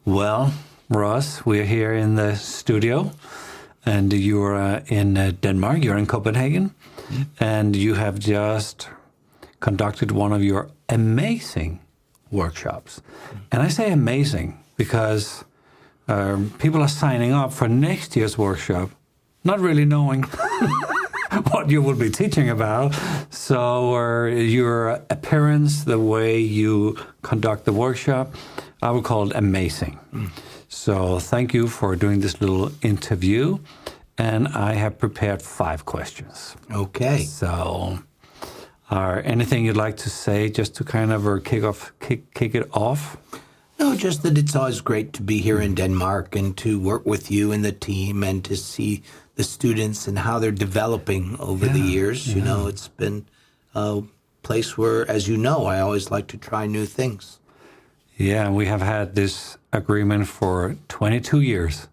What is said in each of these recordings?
Well, Russ, we're here in the studio, and you're in Denmark. You're in Copenhagen, and you have just conducted one of your amazing workshops. And I say amazing because people are signing up for next year's workshop, not really knowing what you will be teaching about. So your appearance, the way you conduct the workshop, I would call it amazing. So thank you for doing this little interview. And I have prepared 5 questions. Okay. So anything you'd like to say just to kind of kick it off? No, just that it's always great to be here in Denmark and to work with you and the team and to see the students and how they're developing over the years. You know, it's been a place where, as you know, I always like to try new things. Yeah, we have had this agreement for 22 years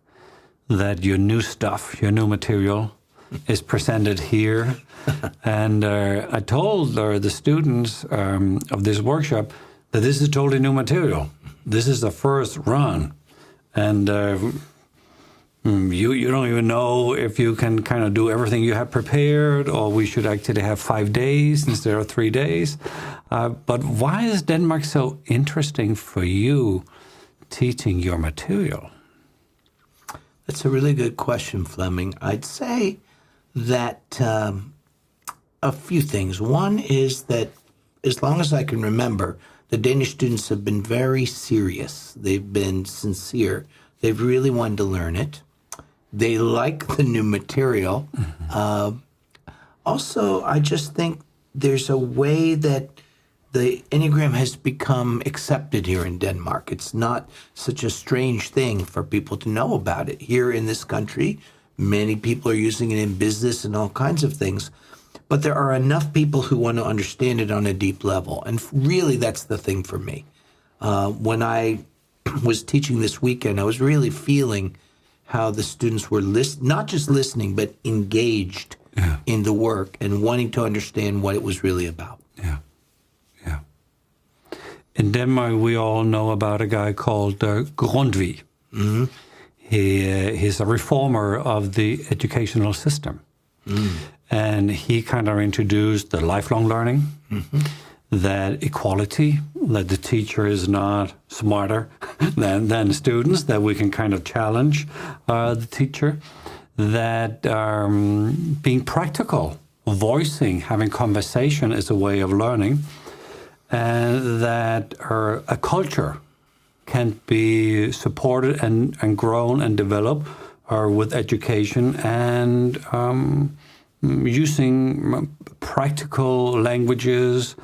that your new stuff, your new material is presented here. And I told the students of this workshop that this is totally new material. This is the first run. And you don't even know if you can kind of do everything you have prepared, or we should actually have 5 days instead of 3 days. But why is Denmark so interesting for you teaching your material? That's a really good question, Flemming. I'd say that a few things. One is that as long as I can remember, the Danish students have been very serious. They've been sincere. They've really wanted to learn it. They like the new material. Also, I just think there's a way that the Enneagram has become accepted here in Denmark. It's not such a strange thing for people to know about it. Here in this country, many people are using it in business and all kinds of things. But there are enough people who want to understand it on a deep level. And really, that's the thing for me. When I was teaching this weekend, I was really feeling how the students were not just listening, but engaged in the work and wanting to understand what it was really about. Yeah. In Denmark, we all know about a guy called Grundtvig. Mm-hmm. He's a reformer of the educational system. And he kind of introduced the lifelong learning, that equality, that the teacher is not smarter than the students, that we can kind of challenge the teacher, that being practical, voicing, having conversation is a way of learning, and that a culture can be supported and grown and developed with education and using practical languages,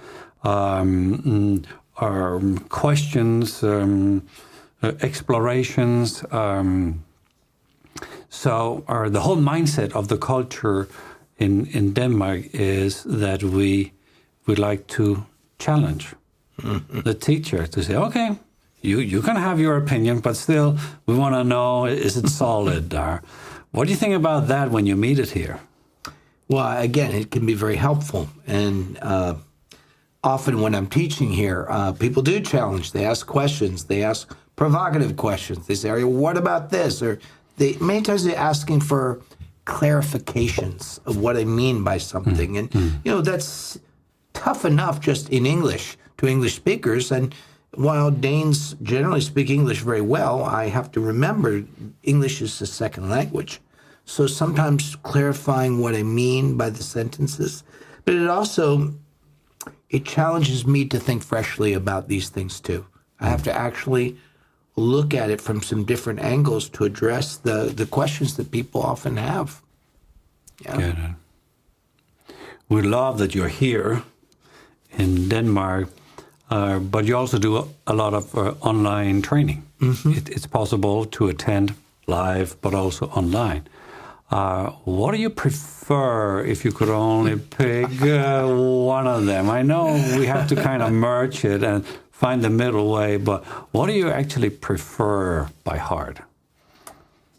questions, explorations. So the whole mindset of the culture in Denmark is that we like to challenge the teacher to say, okay, you can have your opinion, but still we want to know, is it solid? What do you think about that when you meet it here? Well, again, it can be very helpful. And often when I'm teaching here, people do challenge. They ask questions. They ask provocative questions. They say, what about this? Or many times they're asking for clarifications of what I mean by something. And, that's tough enough just in English to English speakers. And while Danes generally speak English very well, I have to remember English is a second language. So sometimes clarifying what I mean by the sentences, but it challenges me to think freshly about these things too. I have to actually look at it from some different angles to address the questions that people often have. Yeah. Good. We love that you're here in Denmark, but you also do a lot of online training. It's possible to attend live, but also online. What do you prefer if you could only pick one of them? I know we have to kind of merge it and find the middle way, but what do you actually prefer by heart?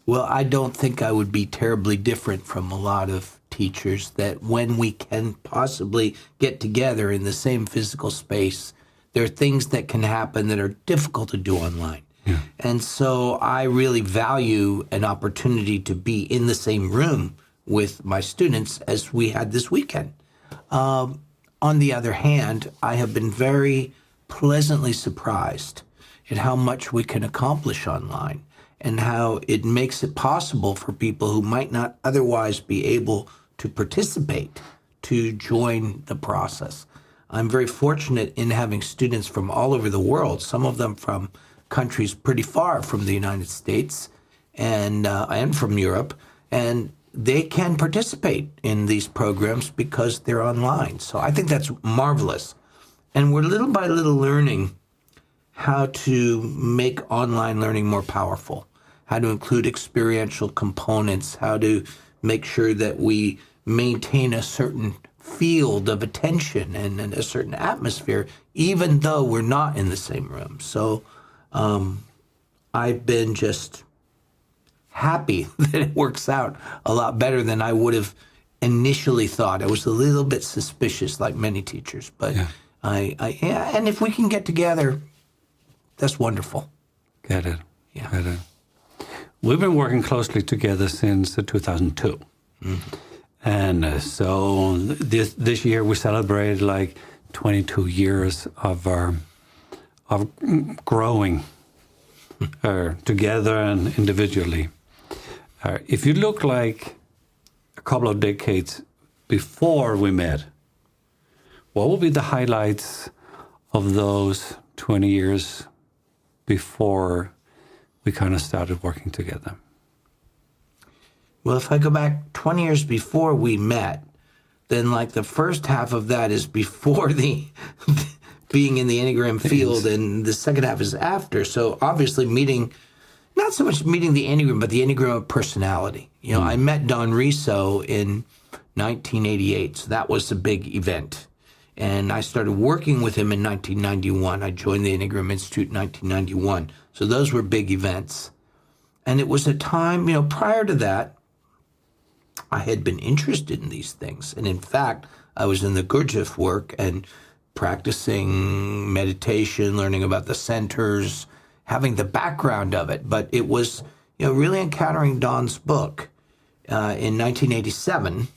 Well, I don't think I would be terribly different from a lot of teachers, that when we can possibly get together in the same physical space, there are things that can happen that are difficult to do online. And so I really value an opportunity to be in the same room with my students as we had this weekend. On the other hand, I have been very pleasantly surprised at how much we can accomplish online and how it makes it possible for people who might not otherwise be able to participate to join the process. I'm very fortunate in having students from all over the world, some of them from countries pretty far from the United States and from Europe, and they can participate in these programs because they're online. So I think that's marvelous. And we're little by little learning how to make online learning more powerful, how to include experiential components, how to make sure that we maintain a certain field of attention and a certain atmosphere, even though we're not in the same room. So I've been just happy that it works out a lot better than I would have initially thought. I was a little bit suspicious, like many teachers, but and if we can get together, that's wonderful. Get it. Yeah. Get it. We've been working closely together since 2002. And so this year we celebrated like 22 years of growing together and individually. If you look like a couple of decades before we met, what would be the highlights of those 20 years before we kind of started working together? Well, if I go back 20 years before we met, then like the first half of that is before the being in the Enneagram field, and the second half is after. So obviously not so much meeting the Enneagram, but the Enneagram of personality. You know, I met Don Riso in 1988, so that was a big event. And I started working with him in 1991. I joined the Enneagram Institute in 1991. So those were big events. And it was a time, prior to that, I had been interested in these things. And in fact, I was in the Gurdjieff work and practicing meditation, learning about the centers, having the background of it. But it was, really encountering Don's book in 1987,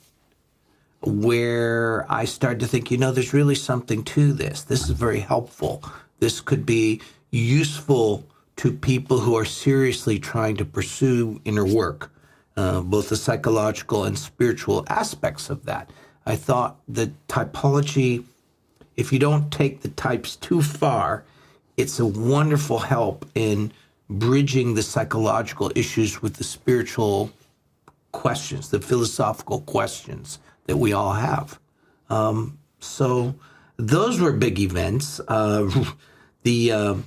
where I started to think, there's really something to this. This is very helpful. This could be useful to people who are seriously trying to pursue inner work, both the psychological and spiritual aspects of that. I thought the typology, if you don't take the types too far, it's a wonderful help in bridging the psychological issues with the spiritual questions, the philosophical questions that we all have. So those were big events. The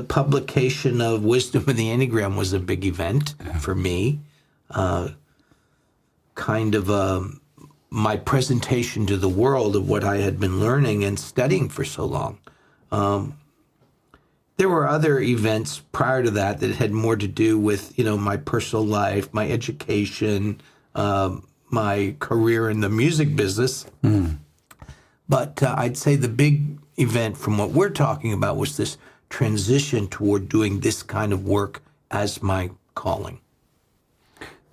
publication of Wisdom of the Enneagram was a big event for me. My presentation to the world of what I had been learning and studying for so long. There were other events prior to that had more to do with, my personal life, my education, my career in the music business. But I'd say the big event from what we're talking about was this transition toward doing this kind of work as my calling.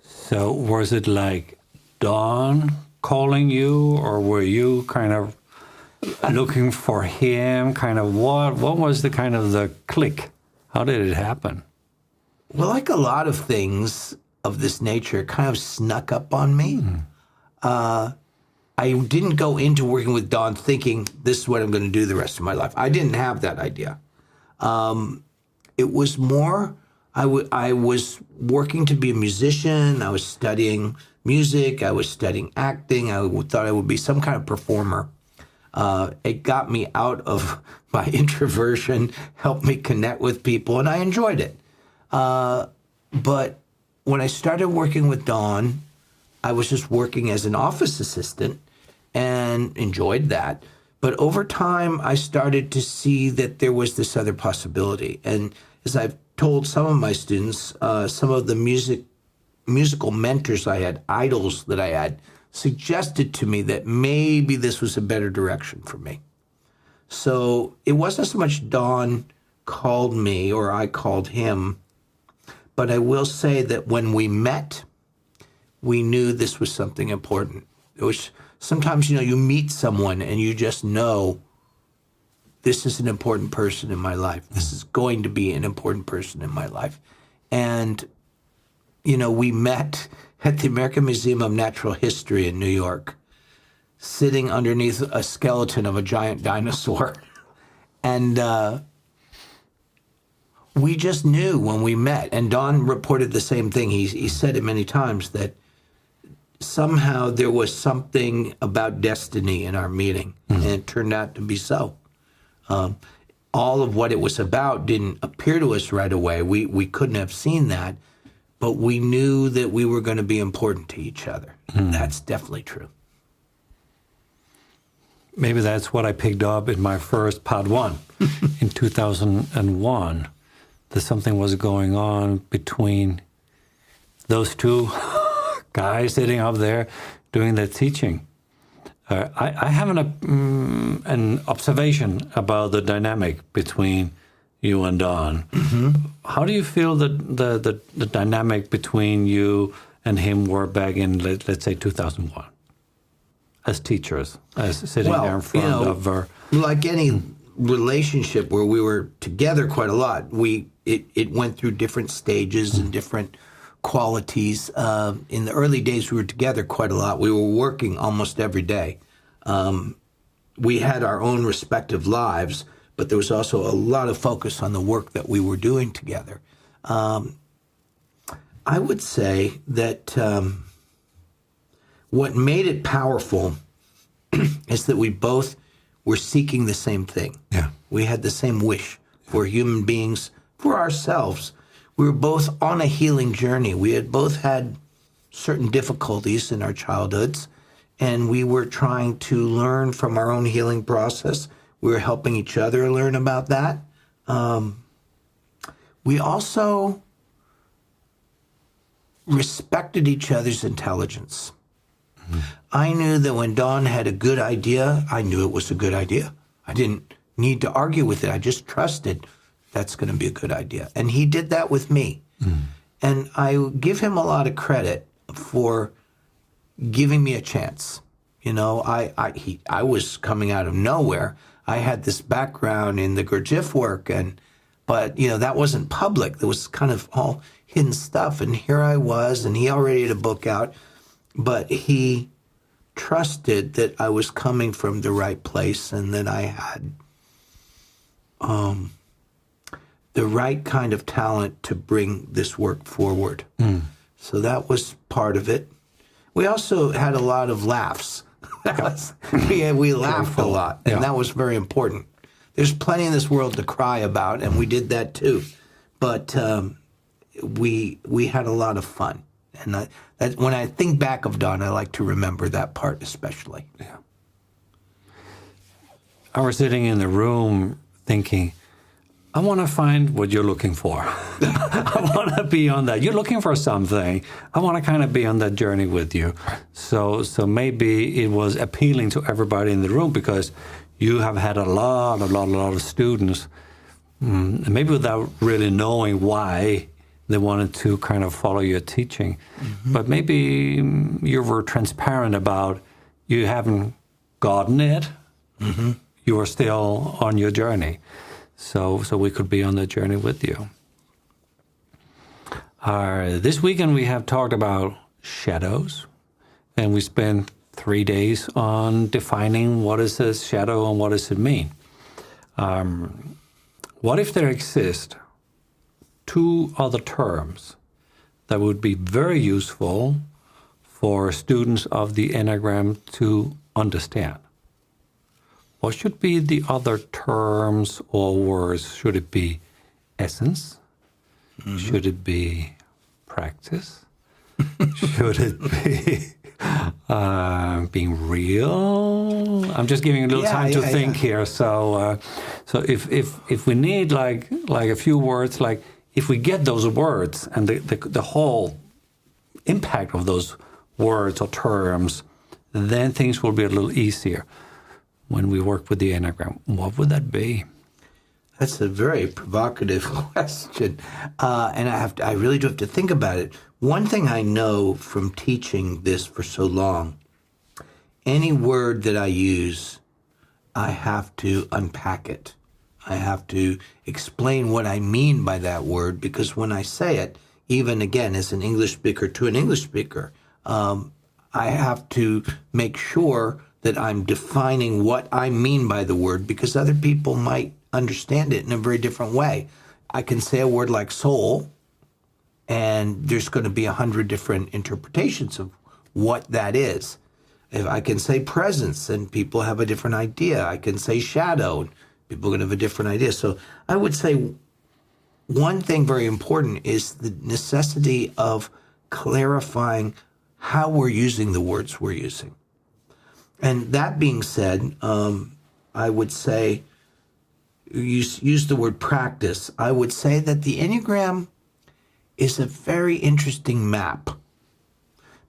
So was it like Don calling you, or were you kind of looking for him? Kind of what was the kind of the click? How did it happen? Well, like a lot of things of this nature, it kind of snuck up on me. I didn't go into working with Don thinking this is what I'm going to do the rest of my life. I didn't have that idea. It was more, I was working to be a musician. I was studying music. I was studying acting. I thought I would be some kind of performer. It got me out of my introversion, helped me connect with people, and I enjoyed it. But when I started working with Don, I was just working as an office assistant and enjoyed that. But over time, I started to see that there was this other possibility. And as I've told some of my students, some of the musical mentors I had, idols that I had, suggested to me that maybe this was a better direction for me. So it wasn't so much Don called me or I called him. But I will say that when we met, we knew this was something important. It was sometimes, you meet someone and you just know this is an important person in my life. This is going to be an important person in my life. And, we met at the American Museum of Natural History in New York, sitting underneath a skeleton of a giant dinosaur. And we just knew when we met. And Don reported the same thing. He said it many times that somehow there was something about destiny in our meeting, and it turned out to be so. All of what it was about didn't appear to us right away. We couldn't have seen that, but we knew that we were going to be important to each other. That's definitely true. Maybe that's what I picked up in my first part one in 2001, that something was going on between those two guys sitting up there doing their teaching. I have an observation about the dynamic between you and Don. How do you feel the dynamic between you and him were back in, let's say, 2001? As teachers, as sitting there in front of her. Like any relationship where we were together quite a lot, it went through different stages and different qualities. In the early days, we were together quite a lot. We were working almost every day. We had our own respective lives, but there was also a lot of focus on the work that we were doing together. I would say that what made it powerful is that we both were seeking the same thing. Yeah. We had the same wish for human beings, for ourselves. We were both on a healing journey. We had both had certain difficulties in our childhoods, and we were trying to learn from our own healing process. We were helping each other learn about that. We also respected each other's intelligence. I knew that when Don had a good idea, I knew it was a good idea. I didn't need to argue with it. I just trusted that's going to be a good idea. And he did that with me. And I give him a lot of credit for giving me a chance. I was coming out of nowhere. I had this background in the Gurdjieff work, but that wasn't public. There was kind of all hidden stuff. And here I was, and he already had a book out. But he trusted that I was coming from the right place and that I had the right kind of talent to bring this work forward. So that was part of it. We also had a lot of laughs. We laughed a lot, and that was very important. There's plenty in this world to cry about, and we did that too. But we had a lot of fun. And when I think back of Don, I like to remember that part especially. Yeah. I was sitting in the room thinking, I want to find what you're looking for. I want to be on that. You're looking for something. I want to kind of be on that journey with you. So maybe it was appealing to everybody in the room because you have had a lot of students, maybe without really knowing why they wanted to kind of follow your teaching. But maybe you were transparent about you haven't gotten it. You are still on your journey. So we could be on that journey with you. This weekend we have talked about shadows, and we spent 3 days on defining what is a shadow and what does it mean. What if there exist 2 other terms that would be very useful for students of the Enneagram to understand? What should be the other terms or words? Should it be essence? Should it be practice? Should it be being real? I'm just giving a little time to think here. So if we need like a few words, like if we get those words and the whole impact of those words or terms, then things will be a little easier when we work with the Enneagram. What would that be? That's a very provocative question, and I really do have to think about it. One thing I know from teaching this for so long, any word that I use, I have to unpack it. I have to explain what I mean by that word, because when I say it, even again as an English speaker to an English speaker, I have to make sure that I'm defining what I mean by the word, because other people might understand it in a very different way. I can say a word like soul, and there's going to be 100 different interpretations of what that is. If I can say presence, and people have a different idea. I can say shadow, and people are going to have a different idea. So I would say one thing very important is the necessity of clarifying how we're using the words we're using. And that being said, I would say, use the word practice. I would say that the Enneagram is a very interesting map.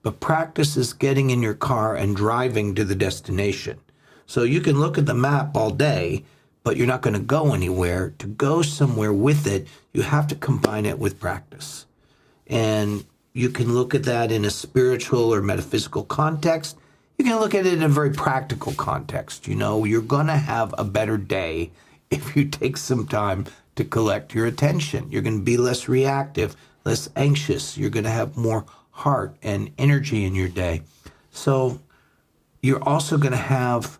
But practice is getting in your car and driving to the destination. So you can look at the map all day, but you're not going to go anywhere. To go somewhere with it, you have to combine it with practice. And you can look at that in a spiritual or metaphysical context. You can look at it in a very practical context. You know, you're going to have a better day if you take some time to collect your attention. You're going to be less reactive, less anxious. You're going to have more heart and energy in your day. So you're also going to have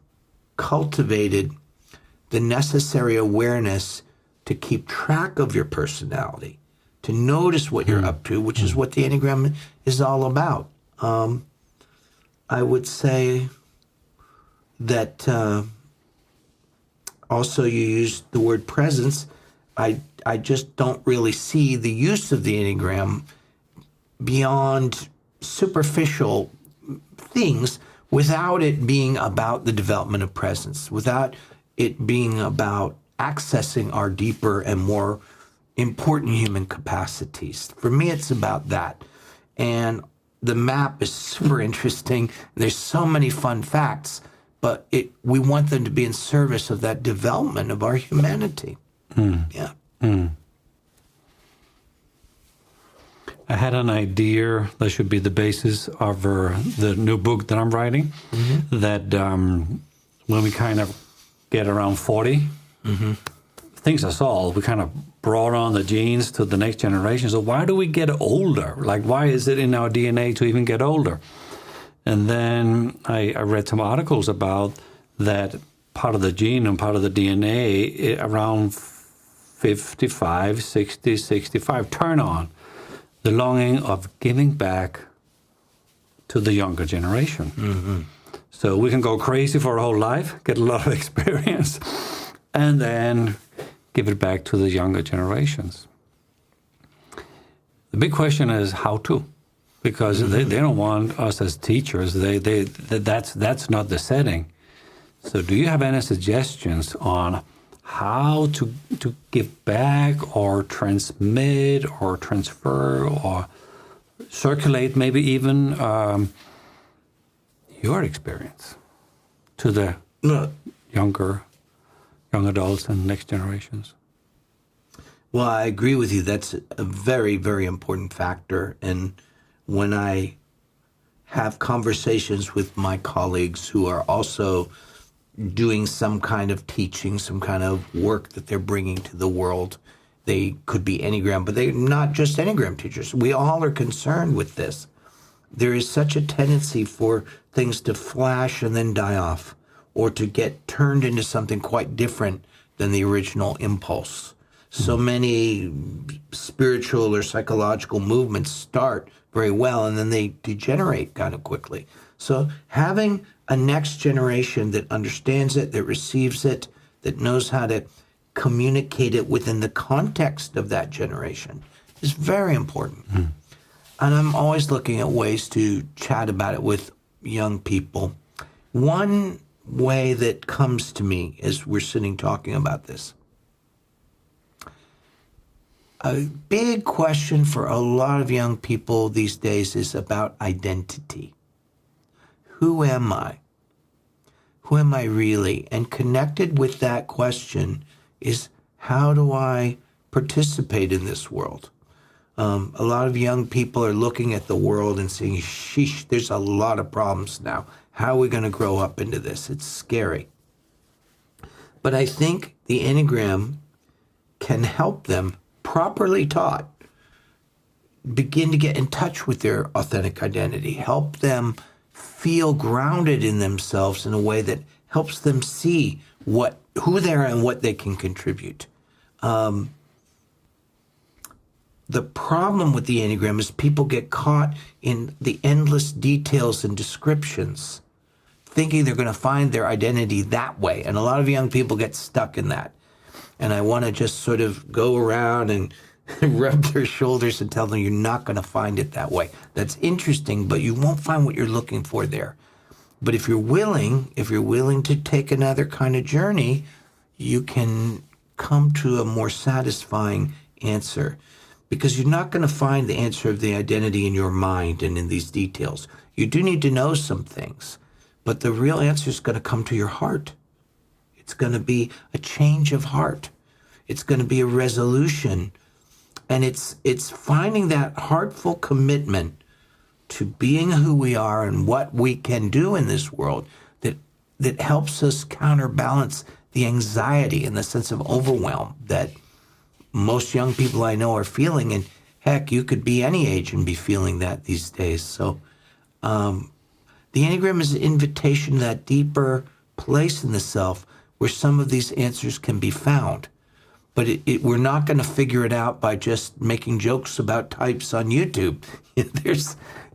cultivated the necessary awareness to keep track of your personality, to notice what you're up to, which is what the Enneagram is all about. I would say that also you used the word presence. I just don't really see the use of the Enneagram beyond superficial things without it being about the development of presence, without it being about accessing our deeper and more important human capacities. For me, it's about that. And the map is super interesting. There's so many fun facts, but we want them to be in service of that development of our humanity. Yeah. I had an idea that should be the basis of the new book that I'm writing, that when we kind of get around 40, things are solved. We kind of brought on the genes to the next generation. So why do we get older? Like, why is it in our DNA to even get older? And then I read some articles about that part of the gene and part of the DNA around 55, 60, 65, turn on the longing of giving back to the younger generation. So we can go crazy for our whole life, get a lot of experience, and then give it back to the younger generations. The big question is how to, because they don't want us as teachers. That's not the setting. So do you have any suggestions on how to give back or transmit or transfer or circulate maybe even your experience to the young adults and next generations? Well, I agree with you. That's a very, very important factor. And when I have conversations with my colleagues who are also doing some kind of teaching, some kind of work that they're bringing to the world, they could be Enneagram, but they're not just Enneagram teachers. We all are concerned with this. There is such a tendency for things to flash and then die off, or to get turned into something quite different than the original impulse. So many spiritual or psychological movements start very well and then they degenerate kind of quickly. So having a next generation that understands it, that receives it, that knows how to communicate it within the context of that generation is very important. And I'm always looking at ways to chat about it with young people. One way that comes to me as we're sitting talking about this, a big question for a lot of young people these days is about identity. Who am I? Who am I really? And connected with that question is How do I participate in this world? A lot of young people are looking at the world and saying, sheesh, there's a lot of problems now. How are we going to grow up into this? It's scary. But I think the Enneagram can help them, properly taught, begin to get in touch with their authentic identity, help them feel grounded in themselves in a way that helps them see who they are and what they can contribute. The problem with the Enneagram is people get caught in the endless details and descriptions, thinking they're going to find their identity that way. And a lot of young people get stuck in that. And I want to just sort of go around and rub their shoulders and tell them you're not going to find it that way. That's interesting, but you won't find what you're looking for there. But if you're willing to take another kind of journey, you can come to a more satisfying answer. Because you're not going to find the answer of the identity in your mind and in these details. You do need to know some things, but the real answer is going to come to your heart. It's going to be a change of heart. It's going to be a resolution. And it's finding that heartful commitment to being who we are and what we can do in this world that helps us counterbalance the anxiety and the sense of overwhelm that most young people I know are feeling. And heck, you could be any age and be feeling that these days. So the Enneagram is an invitation to that deeper place in the self where some of these answers can be found. But we're not going to figure it out by just making jokes about types on YouTube.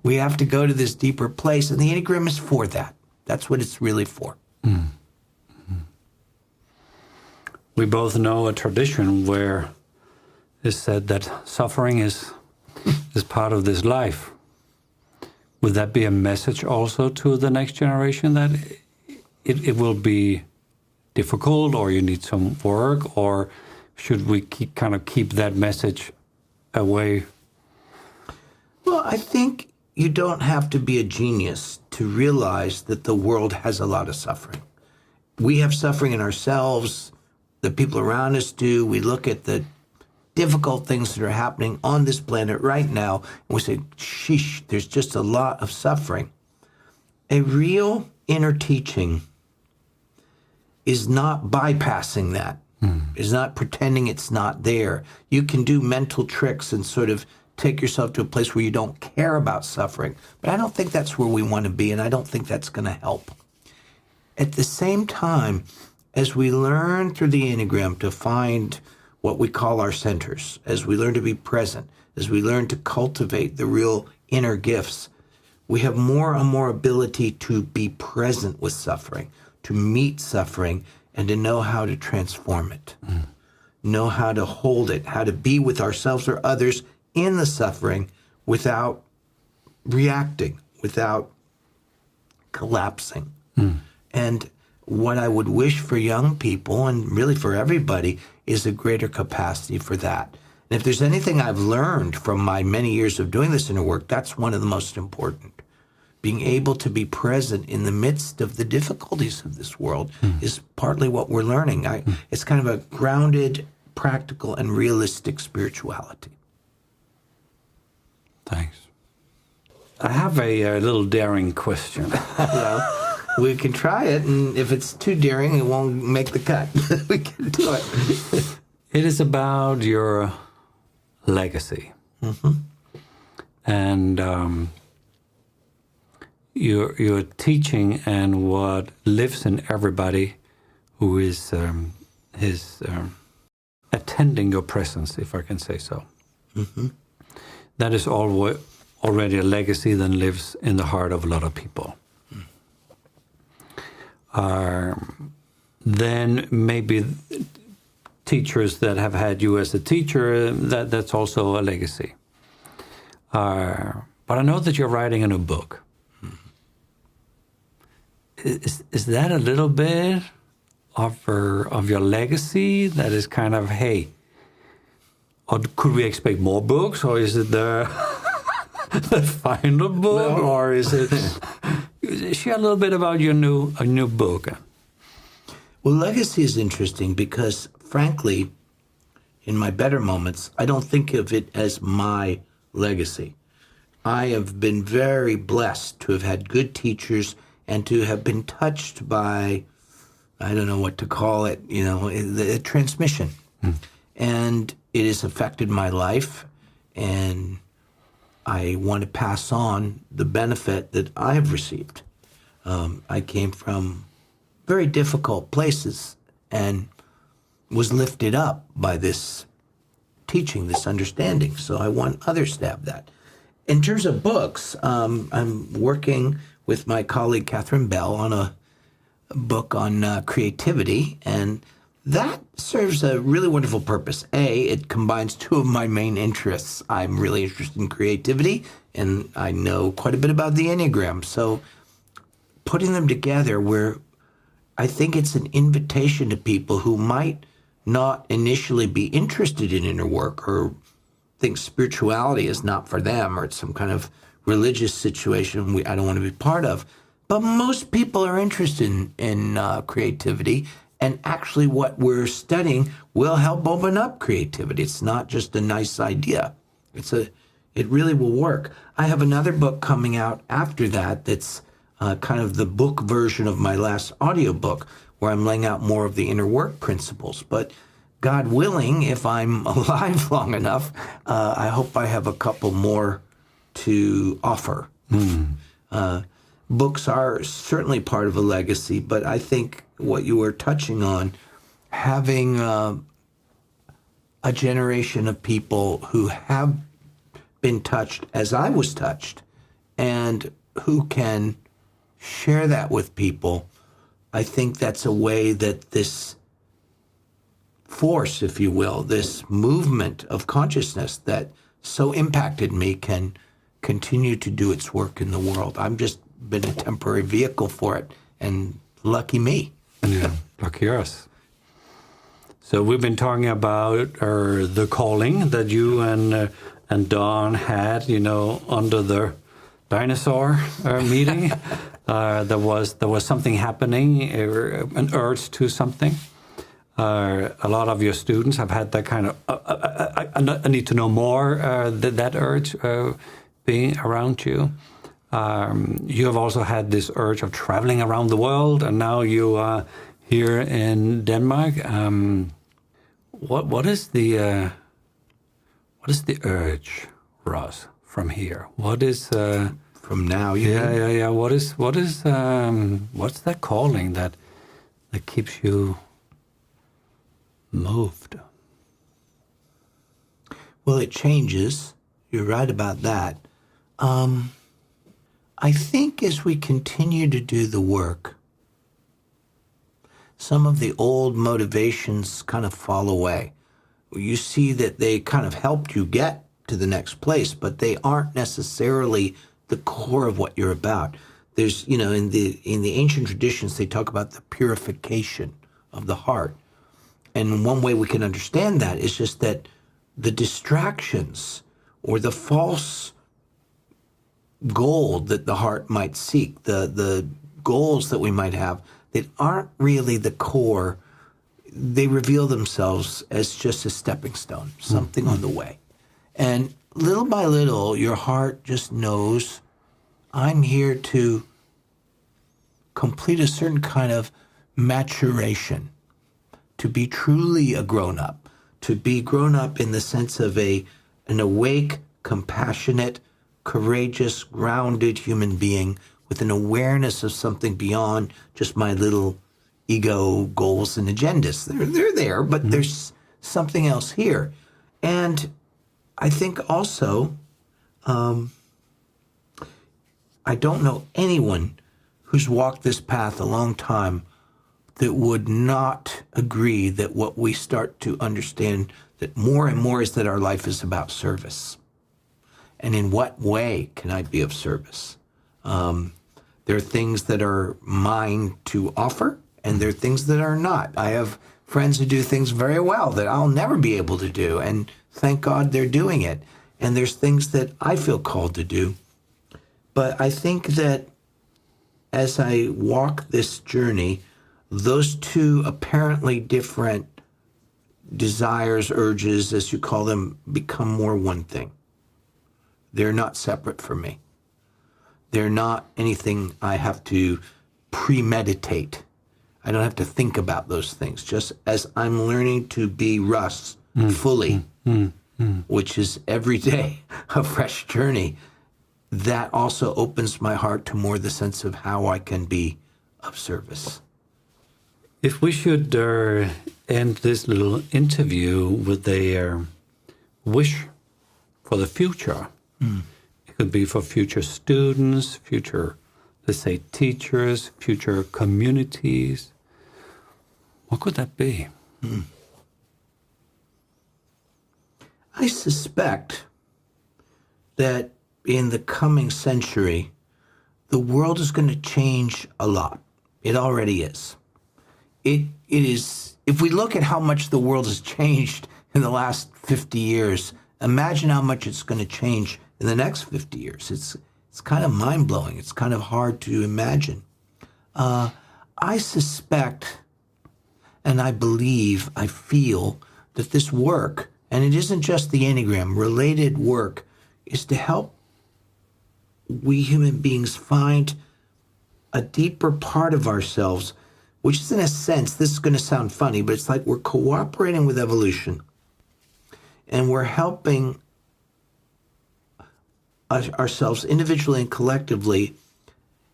We have to go to this deeper place, and the Enneagram is for that. That's what it's really for. Mm-hmm. We both know a tradition where it's said that suffering is part of this life. Would that be a message also to the next generation, that it will be difficult, or you need some work, or should we keep that message away? Well, I think you don't have to be a genius to realize that the world has a lot of suffering. We have suffering in ourselves, the people around us do. We look at the difficult things that are happening on this planet right now, and we say, sheesh, there's just a lot of suffering. A real inner teaching is not bypassing that, is not pretending it's not there. You can do mental tricks and sort of take yourself to a place where you don't care about suffering. But I don't think that's where we want to be, and I don't think that's going to help. At the same time, as we learn through the Enneagram to find what we call our centers, as we learn to be present, as we learn to cultivate the real inner gifts, we have more and more ability to be present with suffering, to meet suffering, and to know how to transform it, know how to hold it, how to be with ourselves or others in the suffering without reacting, without collapsing. And what I would wish for young people, and really for everybody, is a greater capacity for that. And if there's anything I've learned from my many years of doing this inner work, that's one of the most important. Being able to be present in the midst of the difficulties of this world is partly what we're learning. It's kind of a grounded, practical, and realistic spirituality. Thanks. I have a little daring question. Well, we can try it, and if it's too daring, it won't make the cut. We can do it. It is about your legacy. And your teaching and what lives in everybody who is attending your presence, if I can say so. That is already a legacy that lives in the heart of a lot of people. Then maybe teachers that have had you as a teacher, that's also a legacy. But I know that you're writing a new book. Is that a little bit of your legacy that is kind of, hey, or could we expect more books, or is it the final book, or is it? Share a little bit about your new book. Well, legacy is interesting because, frankly, in my better moments, I don't think of it as my legacy. I have been very blessed to have had good teachers and to have been touched by, I don't know what to call it, the transmission. And it has affected my life, and I want to pass on the benefit that I have received. I came from very difficult places and was lifted up by this teaching, this understanding. So I want others to have that. In terms of books, I'm working with my colleague Catherine Bell on a book on creativity, and that serves a really wonderful purpose. It combines two of my main interests. I'm really interested in creativity, and I know quite a bit about the Enneagram. So putting them together, where I think it's an invitation to people who might not initially be interested in inner work or think spirituality is not for them, or it's some kind of religious situation I don't want to be part of. But most people are interested in creativity, and actually what we're studying will help open up creativity. It's not just a nice idea. It really will work. I have another book coming out after that that's kind of the book version of my last audiobook, where I'm laying out more of the inner work principles. But God willing, if I'm alive long enough, I hope I have a couple more to offer. Books are certainly part of a legacy, but I think what you were touching on, having a generation of people who have been touched as I was touched, and who can share that with people, I think that's a way that this force, if you will, this movement of consciousness that so impacted me can continue to do its work in the world. I've just been a temporary vehicle for it, and lucky me. Yeah, lucky us. So we've been talking about the calling that you and Don had, under the dinosaur meeting. There was something happening, an urge to something. A lot of your students have had that kind of, I need to know more, that urge being around you. You have also had this urge of traveling around the world, and now you are here in Denmark. What is the urge, Russ, from here? What is from now? Yeah. What's that calling that keeps you moved? Well, it changes. You're right about that. I think as we continue to do the work, some of the old motivations kind of fall away. You see that they kind of helped you get to the next place, but they aren't necessarily the core of what you're about. There's, in the ancient traditions, they talk about the purification of the heart. And one way we can understand that is just that the distractions or the false goal that the heart might seek, the goals that we might have that aren't really the core, they reveal themselves as just a stepping stone, something on the way. And little by little, your heart just knows, I'm here to complete a certain kind of maturation, to be truly a grown-up, to be grown up in the sense of an awake, compassionate, courageous, grounded human being with an awareness of something beyond just my little ego goals and agendas. They're there, but there's something else here. And I think also, I don't know anyone who's walked this path a long time that would not agree that what we start to understand that more and more is that our life is about service. And in what way can I be of service? There are things that are mine to offer, and there are things that are not. I have friends who do things very well that I'll never be able to do, and thank God they're doing it. And there's things that I feel called to do. But I think that as I walk this journey, those two apparently different desires, urges, as you call them, become more one thing. They're not separate from me. They're not anything I have to premeditate. I don't have to think about those things. Just as I'm learning to be Russ fully, which is every day a fresh journey, that also opens my heart to more the sense of how I can be of service. If we should end this little interview with a wish for the future, it could be for future students, future, let's say, teachers, future communities. What could that be? I suspect that in the coming century, the world is going to change a lot. It already is. It is, if we look at how much the world has changed in the last 50 years, imagine how much it's going to change in the next 50 years. It's kind of mind-blowing. It's kind of hard to imagine. I suspect, and I believe, I feel that this work, and it isn't just the Enneagram, related work, is to help we human beings find a deeper part of ourselves, which is, in a sense, this is going to sound funny, but it's like we're cooperating with evolution and we're helping ourselves individually and collectively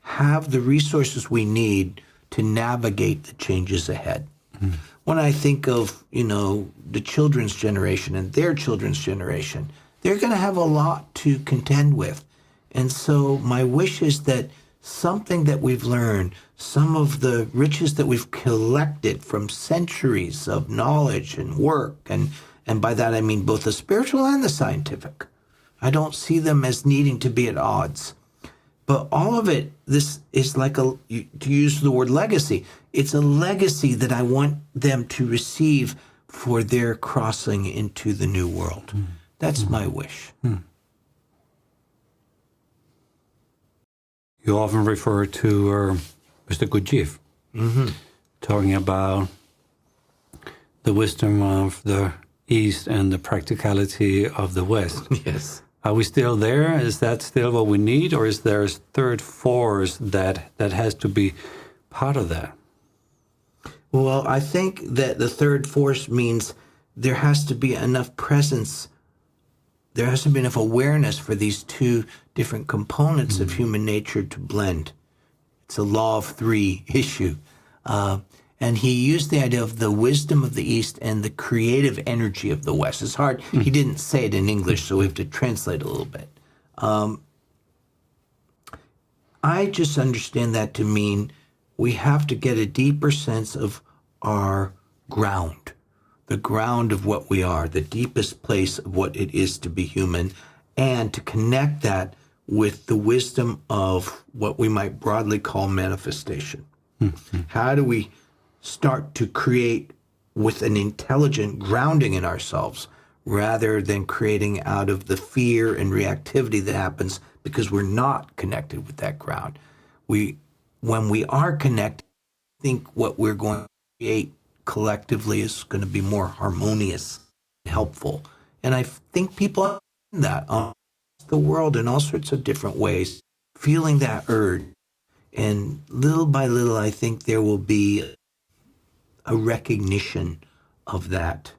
have the resources we need to navigate the changes ahead. When I think of, the children's generation and their children's generation, they're going to have a lot to contend with. And so my wish is that something that we've learned, some of the riches that we've collected from centuries of knowledge and work, and by that I mean both the spiritual and the scientific. I don't see them as needing to be at odds. But all of it, this is like to use the word legacy, it's a legacy that I want them to receive for their crossing into the new world. That's my wish. You often refer to Mr. Gurdjieff, talking about the wisdom of the East and the practicality of the West. Yes. Are we still there? Is that still what we need? Or is there a third force that has to be part of that? Well, I think that the third force means there has to be enough presence. There has to be enough awareness for these two different components of human nature to blend. It's a law of three issue. And he used the idea of the wisdom of the East and the creative energy of the West. It's hard. He didn't say it in English, so we have to translate a little bit. I just understand that to mean we have to get a deeper sense of our ground, the ground of what we are, the deepest place of what it is to be human, and to connect that with the wisdom of what we might broadly call manifestation. How do we start to create with an intelligent grounding in ourselves rather than creating out of the fear and reactivity that happens because we're not connected with that ground? When we are connected, I think what we're going to create collectively is going to be more harmonious and helpful. And I think people understand that on the world in all sorts of different ways, feeling that urge. And little by little, I think there will be a recognition of that.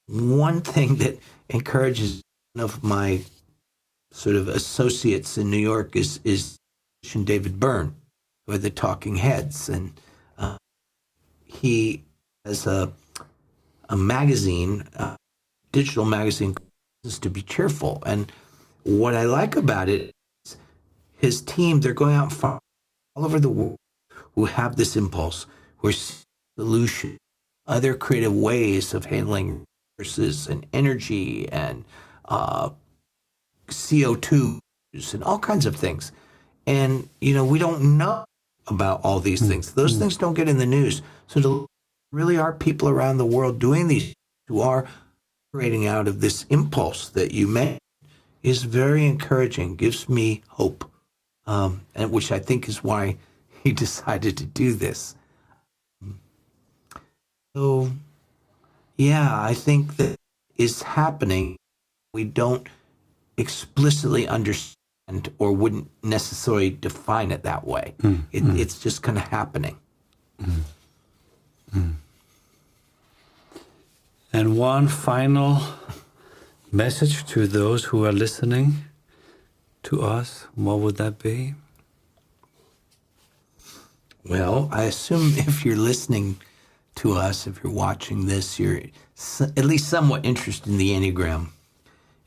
One thing that encourages one of my sort of associates in New York is David Byrne, with the Talking Heads. And he has a magazine, digital magazine, is to be cheerful. And what I like about it is his team, they're going out far all over the world who have this impulse, who are seeing solutions, other creative ways of handling resources and energy and CO2 and all kinds of things. And, we don't know about all these things. Those things don't get in the news. So there really are people around the world doing these who are operating out of this impulse that you mentioned is very encouraging, gives me hope, and which I think is why he decided to do this. So, Yeah, I think that is happening. We don't explicitly understand or wouldn't necessarily define it that way. It's just kind of happening. And one final message to those who are listening to us, what would that be? Well, I assume if you're listening to us, if you're watching this, you're at least somewhat interested in the Enneagram.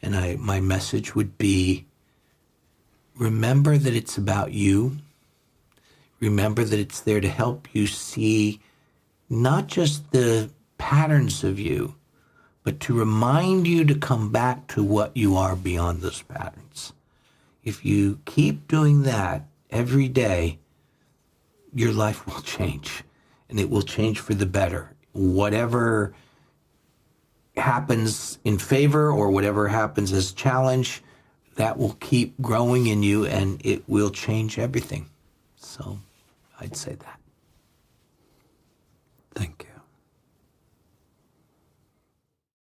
And my message would be, remember that it's about you. Remember that it's there to help you see not just the patterns of you, but to remind you to come back to what you are beyond those patterns. If you keep doing that every day, your life will change, and it will change for the better. Whatever happens in favor or whatever happens as challenge, that will keep growing in you, and it will change everything. So I'd say that.